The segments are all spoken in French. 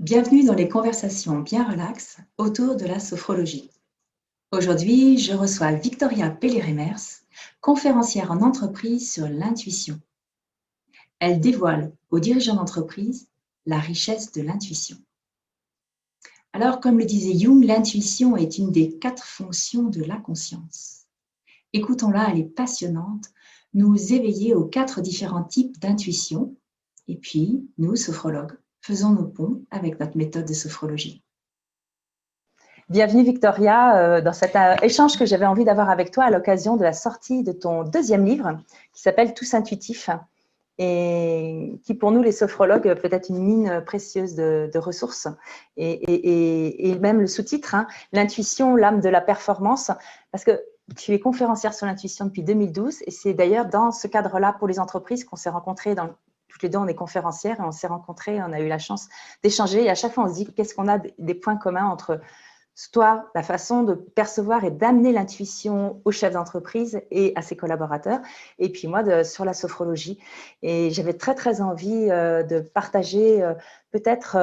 Bienvenue dans les conversations bien relaxes autour de la sophrologie. Aujourd'hui, je reçois Victoria Pelleremers, conférencière en entreprise sur l'intuition. Elle dévoile aux dirigeants d'entreprise la richesse de l'intuition. Alors, comme le disait Jung, l'intuition est une des 4 fonctions de la conscience. Écoutons-la, elle est passionnante, nous éveiller aux 4 différents types d'intuition. Et puis, nous, sophrologues, faisons nos ponts avec notre méthode de sophrologie. Bienvenue Victoria dans cet échange que j'avais envie d'avoir avec toi à l'occasion de la sortie de ton 2e livre qui s'appelle Tous intuitifs et qui pour nous les sophrologues peut être une mine précieuse de ressources et même le sous-titre, l'intuition, l'âme de la performance, parce que tu es conférencière sur l'intuition depuis 2012 et c'est d'ailleurs dans ce cadre-là pour les entreprises qu'on s'est rencontrés toutes les deux, on est conférencières et on s'est rencontrés, on a eu la chance d'échanger et à chaque fois on se dit qu'est-ce qu'on a des points communs entre toi, la façon de percevoir et d'amener l'intuition aux chefs d'entreprise et à ses collaborateurs, et puis moi sur la sophrologie. Et j'avais très envie de partager, peut-être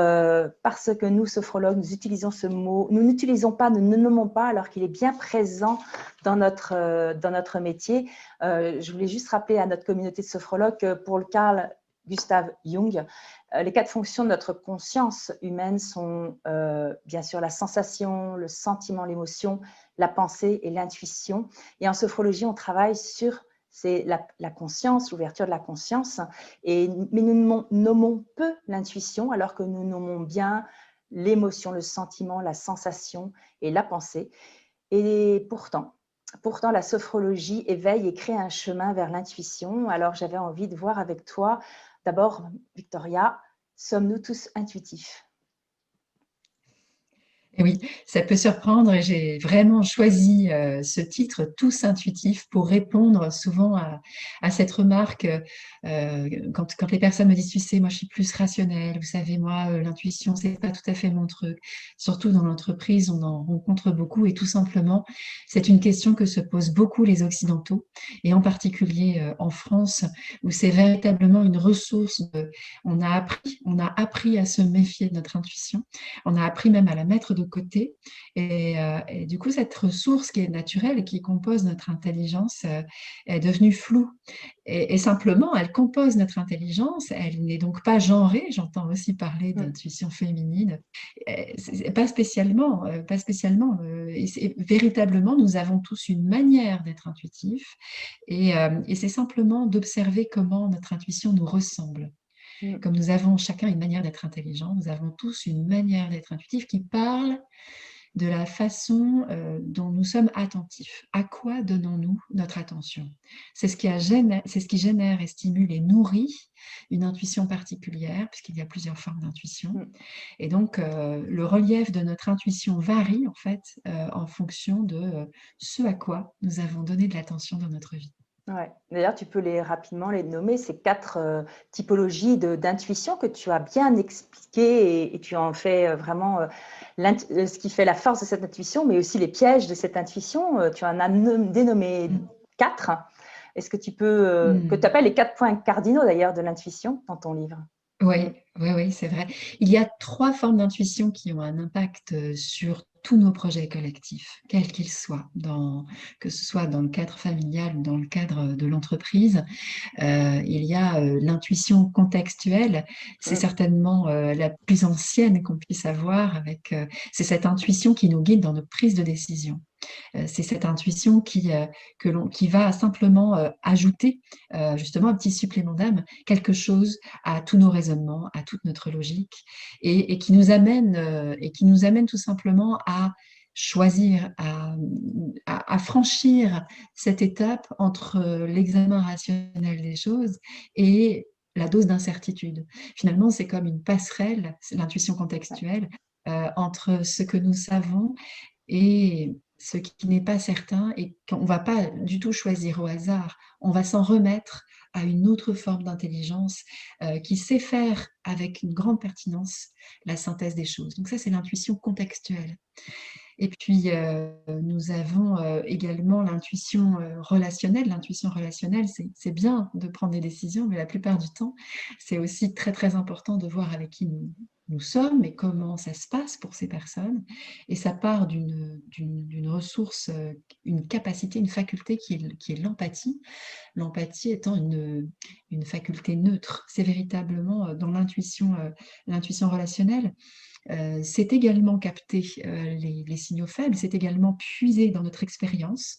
parce que nous, sophrologues, nous utilisons ce mot, nous n'utilisons pas, nous ne nommons pas, alors qu'il est bien présent dans notre métier. Je voulais juste rappeler à notre communauté de sophrologues que pour le Carl Gustav Jung, les 4 fonctions de notre conscience humaine sont bien sûr la sensation, le sentiment, l'émotion, la pensée et l'intuition. Et en sophrologie, on travaille sur la conscience, l'ouverture de la conscience. Mais nous nommons peu l'intuition, alors que nous nommons bien l'émotion, le sentiment, la sensation et la pensée. Et pourtant, la sophrologie éveille et crée un chemin vers l'intuition. Alors, j'avais envie de voir avec toi, d'abord, Victoria, sommes-nous tous intuitifs ? Et oui, ça peut surprendre et j'ai vraiment choisi ce titre Tous intuitifs pour répondre souvent à cette remarque quand les personnes me disent tu sais moi je suis plus rationnelle, vous savez moi l'intuition c'est pas tout à fait mon truc. Surtout dans l'entreprise on en rencontre beaucoup et tout simplement c'est une question que se posent beaucoup les Occidentaux et en particulier en France où c'est véritablement une ressource. On a appris à se méfier de notre intuition, on a appris même à la mettre de côté. Et du coup, cette ressource qui est naturelle et qui compose notre intelligence est devenue floue. Et simplement, elle compose notre intelligence. Elle n'est donc pas genrée. J'entends aussi parler d'intuition féminine. Pas spécialement. Pas spécialement. Véritablement, nous avons tous une manière d'être intuitifs. Et c'est simplement d'observer comment notre intuition nous ressemble. Comme nous avons chacun une manière d'être intelligent, nous avons tous une manière d'être intuitif qui parle de la façon dont nous sommes attentifs. À quoi donnons-nous notre attention ? C'est ce qui génère et stimule et nourrit une intuition particulière, puisqu'il y a plusieurs formes d'intuition. Et donc, le relief de notre intuition varie en fait en fonction de ce à quoi nous avons donné de l'attention dans notre vie. Ouais. D'ailleurs, tu peux rapidement les nommer, ces 4 typologies d'intuition que tu as bien expliquées et tu en fais vraiment ce qui fait la force de cette intuition, mais aussi les pièges de cette intuition. Tu en as dénommé 4. Est-ce que tu peux, que tu appelles les 4 points cardinaux d'ailleurs de l'intuition dans ton livre ? Oui, c'est vrai. Il y a 3 formes d'intuition qui ont un impact sur tous nos projets collectifs, quels qu'ils soient, que ce soit dans le cadre familial ou dans le cadre de l'entreprise. Il y a l'intuition contextuelle, c'est certainement la plus ancienne qu'on puisse avoir. C'est cette intuition qui nous guide dans nos prises de décision. C'est cette intuition qui va simplement ajouter justement un petit supplément d'âme, quelque chose à tous nos raisonnements, à toute notre logique, et qui nous amène tout simplement à choisir, à franchir cette étape entre l'examen rationnel des choses et la dose d'incertitude. Finalement, c'est comme une passerelle, l'intuition contextuelle, entre ce que nous savons et ce qui n'est pas certain, et qu'on ne va pas du tout choisir au hasard. On va s'en remettre à une autre forme d'intelligence qui sait faire avec une grande pertinence la synthèse des choses. Donc ça, c'est l'intuition contextuelle. Et puis, nous avons également l'intuition relationnelle. L'intuition relationnelle, c'est bien de prendre des décisions, mais la plupart du temps, c'est aussi très important de voir avec qui nous nous sommes, mais comment ça se passe pour ces personnes. Et ça part d'une ressource, une capacité, une faculté qui est l'empathie. L'empathie étant une faculté neutre. C'est véritablement dans l'intuition relationnelle. C'est également capter les signaux faibles, c'est également puiser dans notre expérience.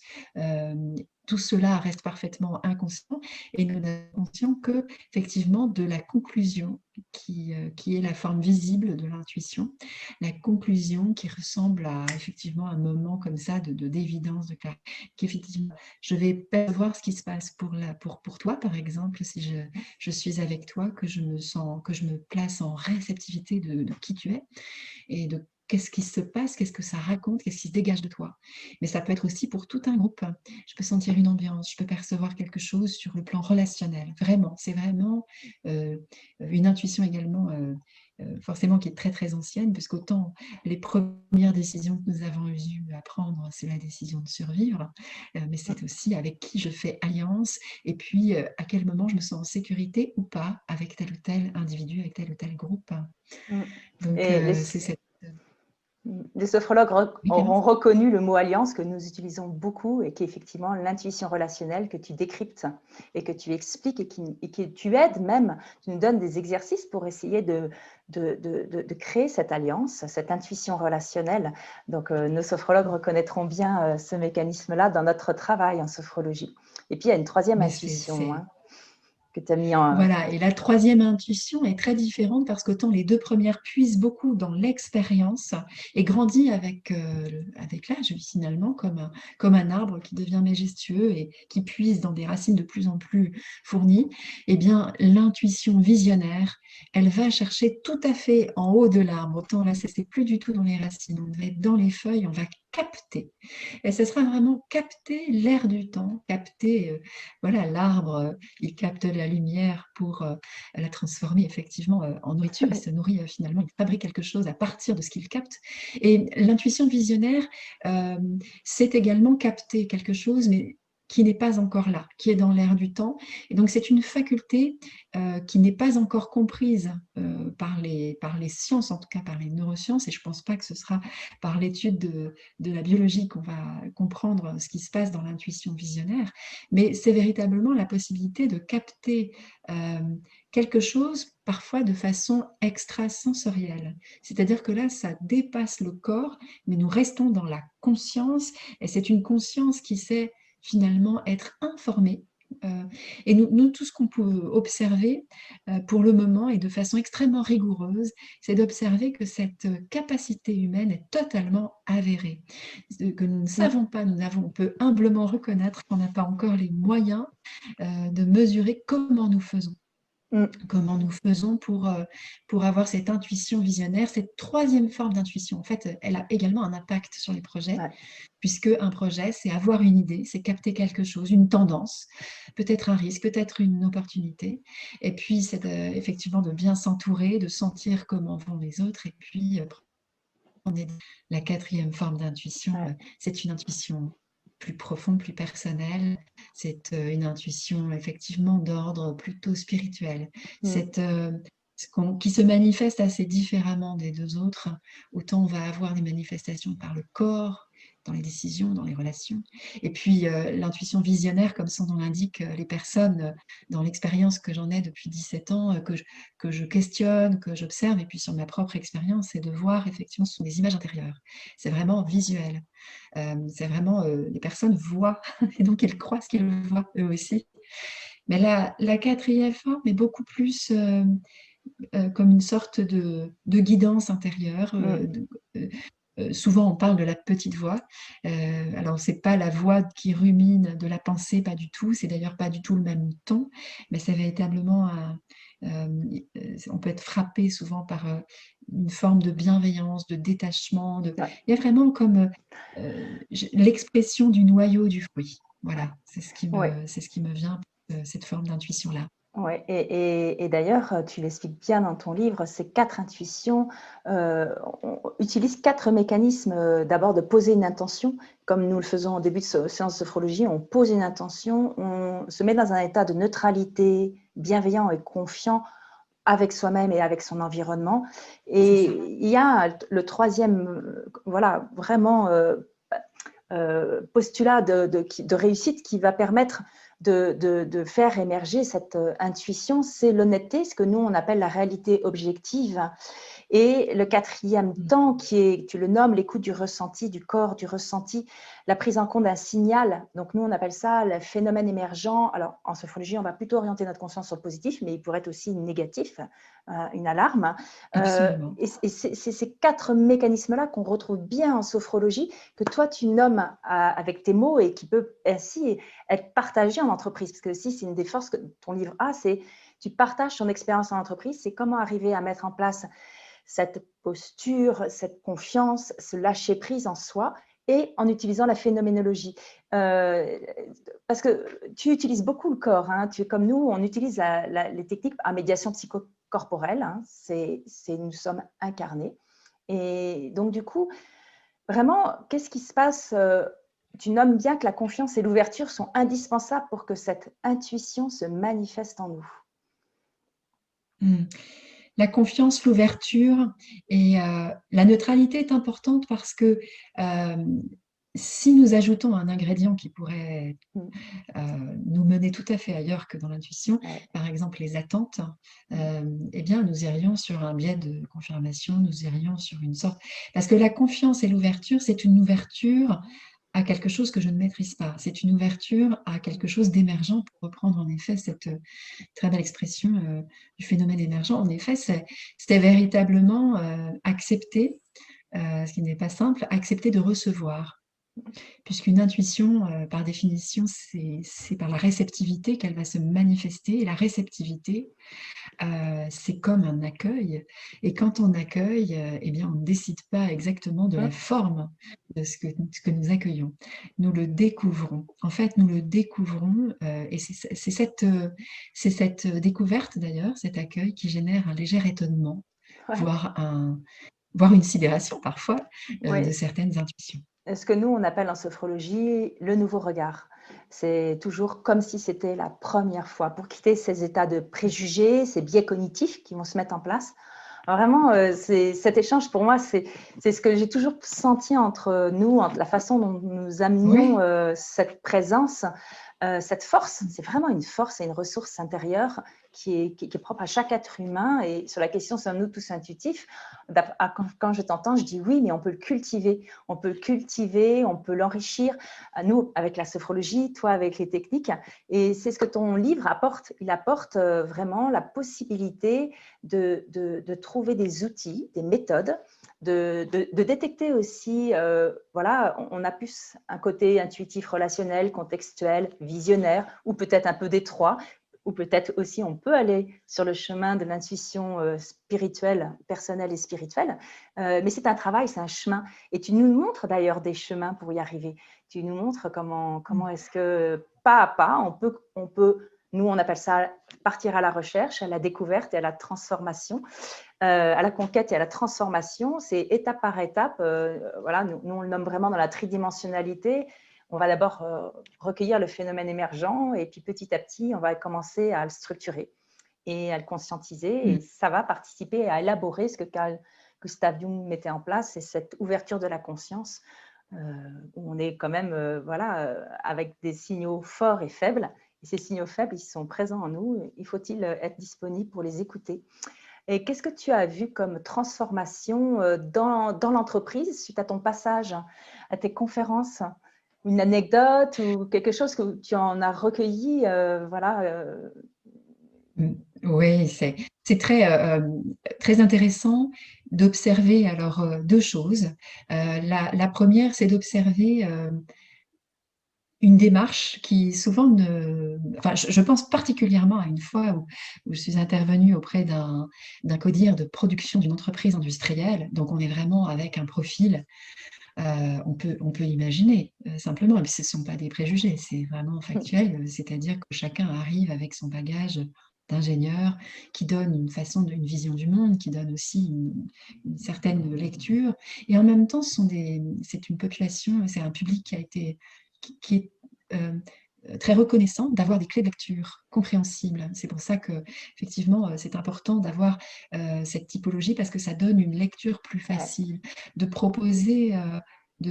Tout cela reste parfaitement inconscient et nous n'avons conscience que effectivement de la conclusion qui est la forme visible de l'intuition, la conclusion qui ressemble à effectivement un moment comme ça d'évidence, de clarté, qu'effectivement je vais percevoir ce qui se passe pour toi par exemple, si je suis avec toi, que je me place en réceptivité de qui tu es et de qu'est-ce qui se passe, qu'est-ce que ça raconte, qu'est-ce qui se dégage de toi. Mais ça peut être aussi pour tout un groupe. Je peux sentir une ambiance, je peux percevoir quelque chose sur le plan relationnel. Vraiment, c'est vraiment une intuition également, forcément qui est très très ancienne, puisqu'autant les premières décisions que nous avons eu à prendre, c'est la décision de survivre, mais c'est aussi avec qui je fais alliance, et puis à quel moment je me sens en sécurité ou pas avec tel ou tel individu, avec tel ou tel groupe. Donc, Et c'est cette... les sophrologues Oui, auront Clémence. reconnu le mot alliance que nous utilisons beaucoup et qui est effectivement l'intuition relationnelle que tu décryptes et que tu expliques et que tu aides même, tu nous donnes des exercices pour essayer de créer cette alliance, cette intuition relationnelle. Donc, nos sophrologues reconnaîtront bien ce mécanisme-là dans notre travail en sophrologie. Et puis, il y a une troisième Mais intuition que tu as mis en... Voilà, et la troisième intuition est très différente parce qu'autant les deux premières puisent beaucoup dans l'expérience et grandit avec l'âge finalement, comme un arbre qui devient majestueux et qui puise dans des racines de plus en plus fournies. Eh bien, l'intuition visionnaire, elle va chercher tout à fait en haut de l'arbre. Autant là, c'est plus du tout dans les racines, on va être dans les feuilles, on va capter. Et ce sera vraiment capter l'air du temps, capter, voilà, l'arbre, il capte la lumière pour la transformer effectivement en nourriture. Il se nourrit finalement, il fabrique quelque chose à partir de ce qu'il capte. Et l'intuition visionnaire, c'est également capter quelque chose, mais qui n'est pas encore là, qui est dans l'air du temps. Et donc, c'est une faculté qui n'est pas encore comprise par les sciences, en tout cas par les neurosciences, et je ne pense pas que ce sera par l'étude de la biologie qu'on va comprendre ce qui se passe dans l'intuition visionnaire, mais c'est véritablement la possibilité de capter quelque chose parfois de façon extrasensorielle. C'est-à-dire que là, ça dépasse le corps, mais nous restons dans la conscience, et c'est une conscience qui sait finalement être informée. Et nous, tout ce qu'on peut observer pour le moment et de façon extrêmement rigoureuse, c'est d'observer que cette capacité humaine est totalement avérée, que nous ne savons pas, on peut humblement reconnaître qu'on n'a pas encore les moyens de mesurer comment nous faisons. Comment nous faisons pour avoir cette intuition visionnaire, cette troisième forme d'intuition. En fait, elle a également un impact sur les projets, puisque un projet, c'est avoir une idée, c'est capter quelque chose, une tendance, peut-être un risque, peut-être une opportunité. Et puis, c'est effectivement de bien s'entourer, de sentir comment vont les autres. Et puis, la quatrième forme d'intuition, c'est une intuition plus profonde, plus personnelle. C'est une intuition effectivement d'ordre plutôt spirituel. Qui se manifeste assez différemment des deux autres. Autant on va avoir des manifestations par le corps, dans les décisions, dans les relations. Et puis l'intuition visionnaire, comme son nom l'indique, les personnes, dans l'expérience que j'en ai depuis 17 ans, que je questionne, que j'observe, et puis sur ma propre expérience, c'est de voir, effectivement, ce sont des images intérieures. C'est vraiment visuel. C'est vraiment, les personnes voient, et donc elles croient ce qu'elles voient, eux aussi. Mais la quatrième forme est beaucoup plus... comme une sorte de guidance intérieure. Souvent, on parle de la petite voix. Alors, ce n'est pas la voix qui rumine de la pensée, pas du tout. C'est d'ailleurs pas du tout le même ton, mais c'est véritablement on peut être frappé souvent par une forme de bienveillance, de détachement. Il y a vraiment comme l'expression du noyau du fruit. Voilà, c'est ce qui me vient, cette forme d'intuition-là. Oui, et d'ailleurs, tu l'expliques bien dans ton livre, ces 4 intuitions, on utilise 4 mécanismes. D'abord, de poser une intention, comme nous le faisons au début de séance de sophrologie, on pose une intention, on se met dans un état de neutralité, bienveillant et confiant avec soi-même et avec son environnement. C'est Et ça. il y a le troisième, voilà, vraiment postulat de réussite qui va permettre de faire émerger cette intuition, c'est l'honnêteté, ce que nous on appelle la réalité objective. Et le quatrième temps, qui est, tu le nommes, l'écoute du ressenti, du corps, du ressenti, la prise en compte d'un signal. Donc, nous, on appelle ça le phénomène émergent. Alors, en sophrologie, on va plutôt orienter notre conscience sur le positif, mais il pourrait être aussi négatif, une alarme. Absolument. Et c'est ces quatre mécanismes-là qu'on retrouve bien en sophrologie, que toi, tu nommes avec tes mots et qui peut ainsi être partagé en entreprise. Parce que aussi, c'est une des forces que ton livre a, c'est tu partages ton expérience en entreprise, c'est comment arriver à mettre en place cette posture, cette confiance, ce lâcher-prise en soi et en utilisant la phénoménologie. Parce que tu utilises beaucoup le corps, hein, comme nous, on utilise les techniques à médiation psychocorporelle, hein, nous sommes incarnés. Et donc, du coup, vraiment, qu'est-ce qui se passe tu nommes bien que la confiance et l'ouverture sont indispensables pour que cette intuition se manifeste en nous. La confiance, l'ouverture et la neutralité est importante parce que si nous ajoutons un ingrédient qui pourrait nous mener tout à fait ailleurs que dans l'intuition, Ouais. par exemple les attentes, eh bien nous irions sur un biais de confirmation, nous irions sur une sorte... Parce que la confiance et l'ouverture, c'est une ouverture à quelque chose que je ne maîtrise pas. C'est une ouverture à quelque chose d'émergent, pour reprendre en effet cette très belle expression du phénomène émergent. En effet, c'était véritablement accepter, ce qui n'est pas simple, accepter de recevoir. Puisqu'une intuition, par définition, c'est par la réceptivité qu'elle va se manifester. Et la réceptivité, c'est comme un accueil. Et quand on accueille, eh bien, on ne décide pas exactement de la forme de ce que nous accueillons. Nous le découvrons. En fait, nous le découvrons. Et c'est cette découverte, d'ailleurs, cet accueil, qui génère un léger étonnement, Ouais. voire une sidération parfois, Oui. de certaines intuitions. Ce que nous, on appelle en sophrologie le nouveau regard. C'est toujours comme si c'était la première fois, pour quitter ces états de préjugés, ces biais cognitifs qui vont se mettre en place. Alors vraiment, cet échange, pour moi, c'est ce que j'ai toujours senti entre nous, entre la façon dont nous amenions cette présence, cette force. C'est vraiment une force et une ressource intérieure qui est propre à chaque être humain. Et sur la question, sommes-nous tous intuitifs? Quand je t'entends, je dis oui, mais on peut le cultiver. On peut le cultiver, on peut l'enrichir. Nous, avec la sophrologie, toi, avec les techniques. Et c'est ce que ton livre apporte. Il apporte vraiment la possibilité de trouver des outils, des méthodes, de détecter aussi, voilà, on a plus un côté intuitif, relationnel, contextuel, visionnaire, ou peut-être un peu détroit, ou peut-être aussi on peut aller sur le chemin de l'intuition spirituelle, personnelle et spirituelle. Mais c'est un travail, c'est un chemin. Et tu nous montres d'ailleurs des chemins pour y arriver. Tu nous montres comment est-ce que, pas à pas, on peut, nous on appelle ça partir à la recherche, à la découverte et à la transformation. À la conquête et à la transformation, c'est étape par étape. Voilà, nous, on le nomme vraiment dans la tridimensionnalité. On va d'abord recueillir le phénomène émergent et puis petit à petit, on va commencer à le structurer et à le conscientiser. Et ça va participer à élaborer ce que Carl Gustav Jung mettait en place, c'est cette ouverture de la conscience où on est quand même avec des signaux forts et faibles. Et ces signaux faibles, ils sont présents en nous. Il faut-il être disponible pour les écouter? Et qu'est-ce que tu as vu comme transformation dans l'entreprise suite à ton passage, à tes conférences? Une anecdote ou quelque chose que tu en as recueilli, voilà. Oui, c'est très intéressant d'observer alors deux choses. La première, c'est d'observer une démarche qui souvent ne... Enfin, je pense particulièrement à une fois où je suis intervenue auprès d'un codir de production d'une entreprise industrielle. Donc, on est vraiment avec un profil, on peut imaginer simplement, et puis ce ne sont pas des préjugés, c'est vraiment factuel, c'est-à-dire que chacun arrive avec son bagage d'ingénieur qui donne une façon, une vision du monde, qui donne aussi une certaine lecture. Et en même temps, c'est une population, c'est un public qui est très reconnaissante d'avoir des clés de lecture compréhensibles. C'est pour ça que, effectivement, c'est important d'avoir cette typologie parce que ça donne une lecture plus facile, de proposer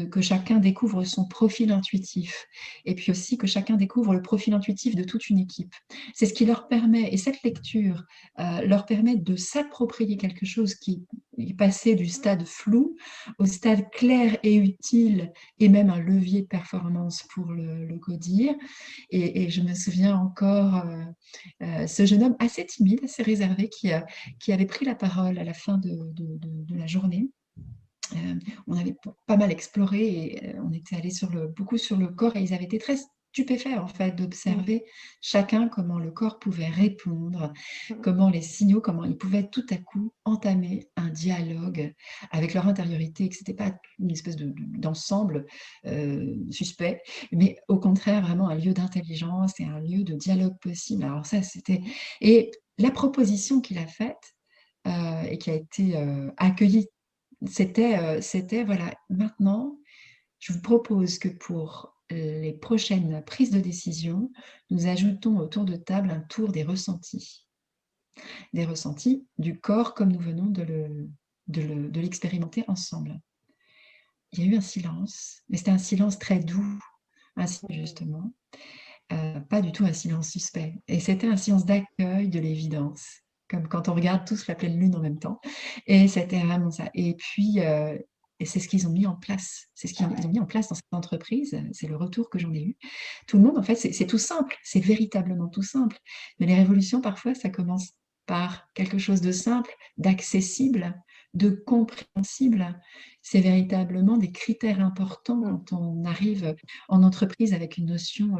que chacun découvre son profil intuitif et puis aussi que chacun découvre le profil intuitif de toute une équipe. C'est ce qui leur permet, et cette lecture leur permet de s'approprier quelque chose qui est passé du stade flou au stade clair et utile et même un levier de performance pour le codir. Et je me souviens encore ce jeune homme assez timide, assez réservé qui avait pris la parole à la fin de la journée. On avait pas mal exploré et on était allé beaucoup sur le corps et ils avaient été très stupéfaits en fait d'observer chacun comment le corps pouvait répondre, comment les signaux, comment ils pouvaient tout à coup entamer un dialogue avec leur intériorité, que ce n'était pas une espèce d'ensemble suspect, mais au contraire vraiment un lieu d'intelligence et un lieu de dialogue possible. Alors ça c'était... Et la proposition qu'il a faite et qui a été accueillie, c'était, voilà, maintenant, je vous propose que pour les prochaines prises de décision, nous ajoutons autour de table un tour des ressentis du corps comme nous venons de l'expérimenter ensemble. Il y a eu un silence, mais c'était un silence très doux, un silence justement, pas du tout un silence suspect. Et c'était un silence d'accueil de l'évidence, comme quand on regarde tous la pleine lune en même temps. Et c'était vraiment ça. Et puis, et c'est ce qu'ils ont mis en place. C'est ce qu'ils ont mis en place dans cette entreprise. C'est le retour que j'en ai eu. Tout le monde, en fait, c'est tout simple. C'est véritablement tout simple. Mais les révolutions, parfois, ça commence par quelque chose de simple, d'accessible, de compréhensible. C'est véritablement des critères importants quand on arrive en entreprise avec une notion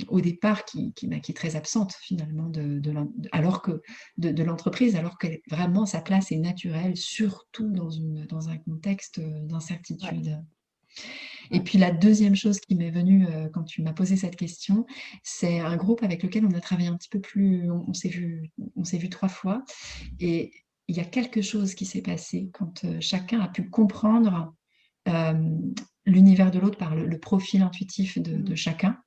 au départ qui est très absente finalement de l'entreprise, alors que vraiment sa place est naturelle, surtout dans un contexte d'incertitude. Et puis la deuxième chose qui m'est venue quand tu m'as posé cette question, c'est un groupe avec lequel on a travaillé un petit peu plus, on s'est vu 3 fois, et il y a quelque chose qui s'est passé quand chacun a pu comprendre l'univers de l'autre par le profil intuitif de chacun.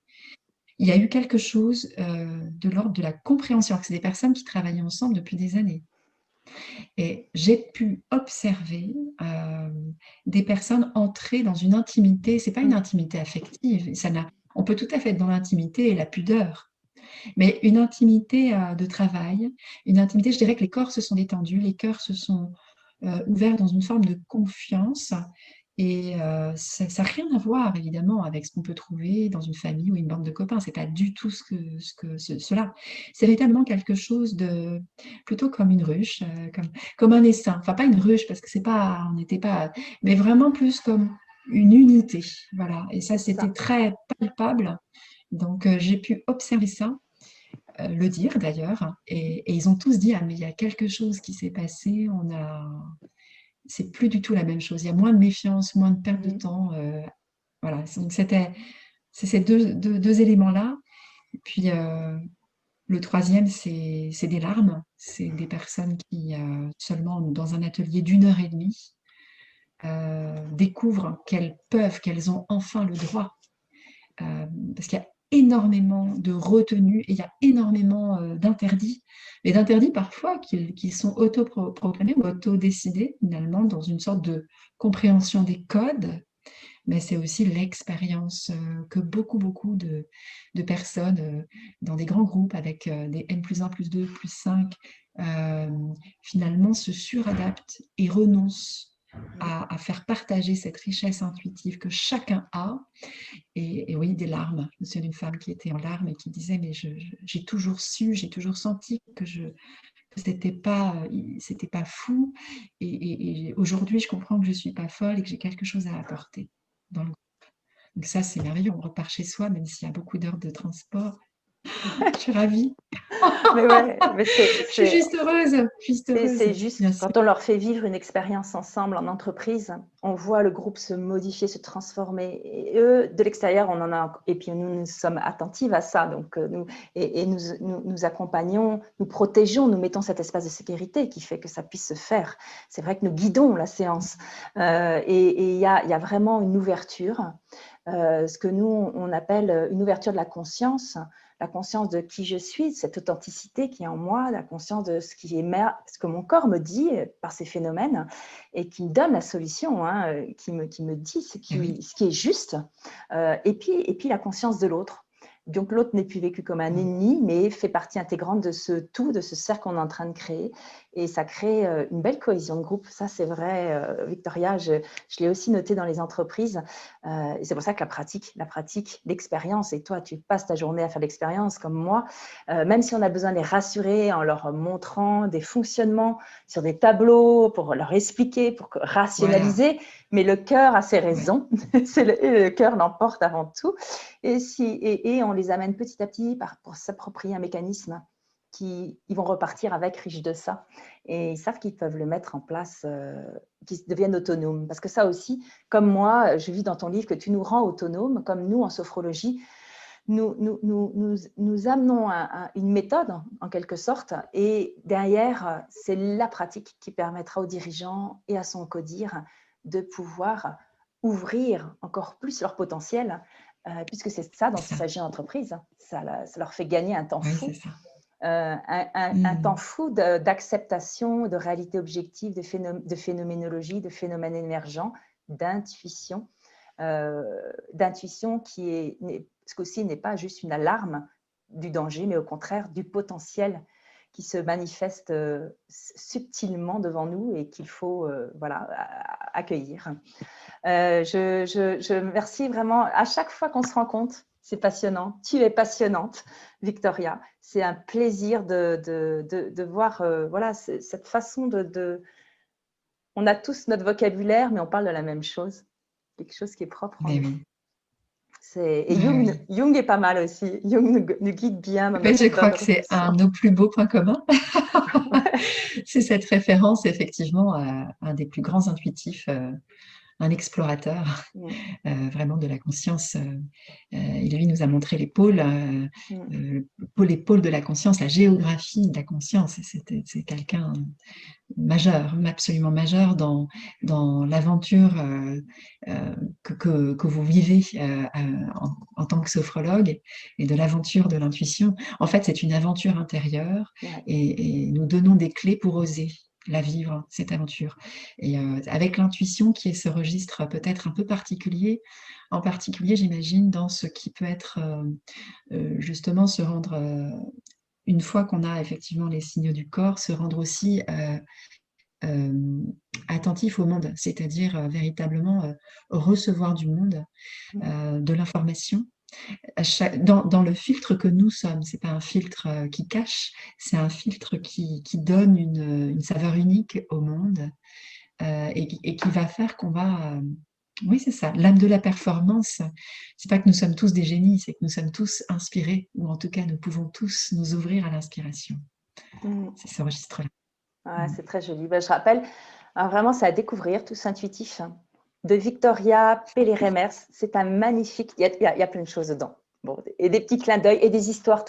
Il y a eu quelque chose de l'ordre de la compréhension, alors que c'est des personnes qui travaillaient ensemble depuis des années. Et j'ai pu observer des personnes entrer dans une intimité, c'est pas une intimité affective, on peut tout à fait être dans l'intimité et la pudeur, mais une intimité de travail, une intimité, je dirais que les corps se sont détendus, les cœurs se sont ouverts dans une forme de confiance. Et ça n'a rien à voir, évidemment, avec ce qu'on peut trouver dans une famille ou une bande de copains. Ce n'est pas du tout cela. C'est véritablement quelque chose de plutôt comme une ruche, comme un essaim. Enfin, pas une ruche, parce que on n'était pas... Mais vraiment plus comme une unité. Voilà. Et ça, c'était très palpable. Donc, j'ai pu observer ça, le dire d'ailleurs. Et ils ont tous dit, ah, mais il y a quelque chose qui s'est passé. C'est plus du tout la même chose. Il y a moins de méfiance, moins de perte de temps. Voilà. Donc, c'est ces deux éléments-là. Et puis, le troisième, c'est des larmes. C'est des personnes qui, seulement dans un atelier d'1 heure et demie, découvrent qu'elles ont enfin le droit. Parce qu'il y a énormément de retenues et il y a énormément d'interdits. Et d'interdits parfois qui sont autoproclamés ou autodécidés finalement dans une sorte de compréhension des codes, mais c'est aussi l'expérience que beaucoup de personnes dans des grands groupes avec des N+1, +2, +5 finalement se suradaptent et renoncent à faire partager cette richesse intuitive que chacun a. Et oui, des larmes. Je me souviens d'une femme qui était en larmes et qui disait, mais j'ai toujours su, j'ai toujours senti que c'était pas fou. Et aujourd'hui, je comprends que je ne suis pas folle et que j'ai quelque chose à apporter dans le groupe. Donc ça, c'est merveilleux. On repart chez soi, même s'il y a beaucoup d'heures de transport. Je suis ravie. Mais ouais, mais Je suis juste heureuse. c'est juste, Bien sûr. quand on leur fait vivre une expérience ensemble en entreprise, on voit le groupe se modifier, se transformer. Et eux, de l'extérieur, on en a, et puis nous sommes attentives à ça. Donc, nous accompagnons, nous protégeons, nous mettons cet espace de sécurité qui fait que ça puisse se faire. C'est vrai que nous guidons la séance. Et il y a vraiment une ouverture, ce que nous, on appelle une ouverture de la conscience de qui je suis, cette authenticité qui est en moi, la conscience de ce que mon corps me dit par ces phénomènes et qui me donne la solution, qui me dit ce qui est juste, et puis la conscience de l'autre. Donc l'autre n'est plus vécu comme un ennemi, mais fait partie intégrante de ce tout, de ce cercle qu'on est en train de créer. Et ça crée une belle cohésion de groupe. Ça, c'est vrai, Victoria, je l'ai aussi noté dans les entreprises. Et c'est pour ça que la pratique, l'expérience, et toi, tu passes ta journée à faire l'expérience comme moi, même si on a besoin de les rassurer en leur montrant des fonctionnements sur des tableaux pour leur expliquer, pour rationaliser, voilà. Mais le cœur a ses raisons. Ouais. Le cœur l'emporte avant tout. Et on les amène petit à petit pour s'approprier un mécanisme ils vont repartir avec riche de ça. Et ils savent qu'ils peuvent le mettre en place, qu'ils deviennent autonomes. Parce que ça aussi, comme moi, je vis dans ton livre que tu nous rends autonomes, comme nous en sophrologie, nous amenons une méthode en quelque sorte, et derrière, c'est la pratique qui permettra aux dirigeants et à son codir de pouvoir ouvrir encore plus leur potentiel, puisque c'est ça dont il s'agit en entreprise. Ça leur fait gagner un temps fou. Un temps fou d'acceptation, de réalité objective, de phénoménologie, de phénomènes émergents, d'intuition qui est, ce qu'aussi n'est pas juste une alarme du danger, mais au contraire du potentiel qui se manifeste subtilement devant nous et qu'il faut accueillir. Je remercie vraiment à chaque fois qu'on se rencontre. C'est passionnant. Tu es passionnante, Victoria. C'est un plaisir de voir cette façon de... On a tous notre vocabulaire, mais on parle de la même chose. Quelque chose qui est propre en nous. Oui. Jung est pas mal aussi. Jung nous guide bien. Dans je crois que c'est un de nos plus beaux points communs. C'est cette référence, effectivement, à un des plus grands intuitifs, un explorateur vraiment de la conscience. Et lui nous a montré les pôles, les pôles de la conscience, la géographie de la conscience. Et c'est quelqu'un majeur, absolument majeur dans l'aventure que vous vivez en tant que sophrologue et de l'aventure de l'intuition. En fait, c'est une aventure intérieure et nous donnons des clés pour oser la vivre, cette aventure. Et avec l'intuition qui est ce registre peut-être un peu particulier, en particulier, j'imagine, dans ce qui peut être justement se rendre, une fois qu'on a effectivement les signaux du corps, se rendre aussi attentif au monde, c'est-à-dire véritablement recevoir du monde, de l'information, dans le filtre que nous sommes. C'est pas un filtre qui cache, c'est un filtre qui donne une saveur unique au monde et qui va faire qu'on va... oui, c'est ça. L'âme de la performance, c'est pas que nous sommes tous des génies, c'est que nous sommes tous inspirés, ou en tout cas, nous pouvons tous nous ouvrir à l'inspiration. C'est ce registre-là. Ouais, c'est très joli. Je rappelle, vraiment, c'est à découvrir, Tous intuitifs, de Victoria Pelleremers. C'est un magnifique... Il y a plein de choses dedans. Bon, et des petits clins d'œil et des histoires.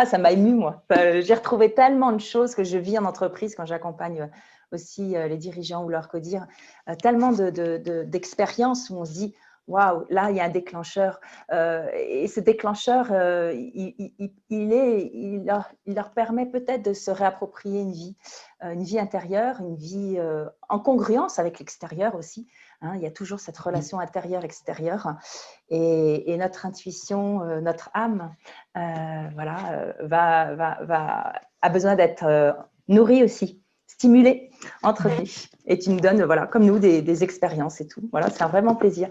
Ça m'a émue, moi. J'ai retrouvé tellement de choses que je vis en entreprise quand j'accompagne aussi les dirigeants ou leurs codir. Tellement d'expériences où on se dit... Waouh, là, il y a un déclencheur. Et ce déclencheur, il leur permet peut-être de se réapproprier une vie intérieure, une vie en congruence avec l'extérieur aussi. Il y a toujours cette relation intérieure-extérieure. Et notre intuition, notre âme, a besoin d'être nourrie aussi, stimulée, entretenue. Et tu nous donnes, comme nous, des expériences et tout. Voilà, c'est un vraiment plaisir.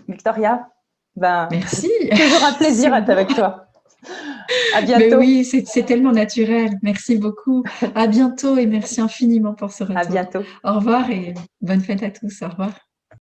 Victoria, merci. Toujours un plaisir d'être avec toi. À bientôt. Mais oui, c'est tellement naturel. Merci beaucoup. À bientôt et merci infiniment pour ce retour. À bientôt. Au revoir et bonne fête à tous. Au revoir.